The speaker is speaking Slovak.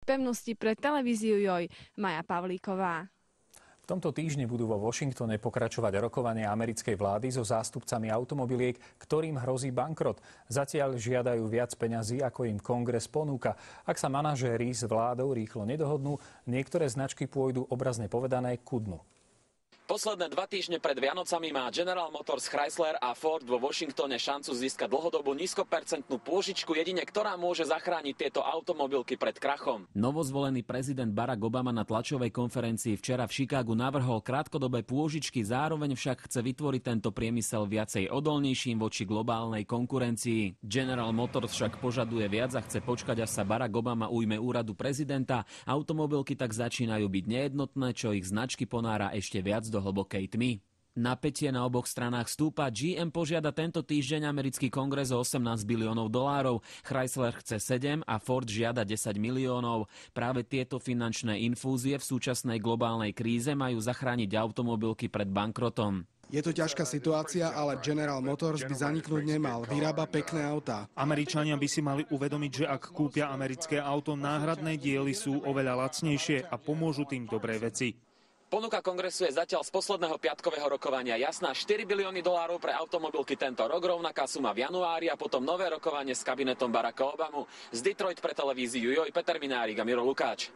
pevnosti pre televíziu JOJ. Maja Pavlíková. V tomto týždni budú vo Washingtone pokračovať rokovania americkej vlády so zástupcami automobiliek, ktorým hrozí bankrot. Zatiaľ žiadajú viac peňazí, ako im kongres ponúka. Ak sa manažéri s vládou rýchlo nedohodnú, niektoré značky pôjdu obrazne povedané ku dnu. Posledné 2 týždne pred Vianocami má General Motors, Chrysler a Ford vo Washingtone šancu získať dlhodobú nízkopercentnú pôžičku, jedine ktorá môže zachrániť tieto automobilky pred krachom. Novozvolený prezident Barack Obama na tlačovej konferencii včera v Chicagu navrhol krátkodobé pôžičky, zároveň však chce vytvoriť tento priemysel viacej odolnejším voči globálnej konkurencii. General Motors však požaduje viac a chce počkať, až sa Barack Obama ujme úradu prezidenta. Automobilky tak začínajú byť nejednotné, čo ich značky ponára ešte viac do hlbokej tmy. Napätie na oboch stranách stúpa. GM požiada tento týždeň americký kongres o $18 biliónov, Chrysler chce 7 a Ford žiada 10 miliónov. Práve tieto finančné infúzie v súčasnej globálnej kríze majú zachrániť automobilky pred bankrotom. Je to ťažká situácia, ale General Motors by zaniknúť nemal. Vyrába pekné autá. Američania by si mali uvedomiť, že ak kúpia americké auto, náhradné diely sú oveľa lacnejšie a pomôžu tým dobré veci. Ponuka kongresu je zatiaľ z posledného piatkového rokovania jasná. $4 bilióny pre automobilky tento rok, rovnaká suma v januári a potom nové rokovanie s kabinetom Baracka Obamu. Z Detroit pre televíziu JOJ Peter Minárik a Miro Lukáč.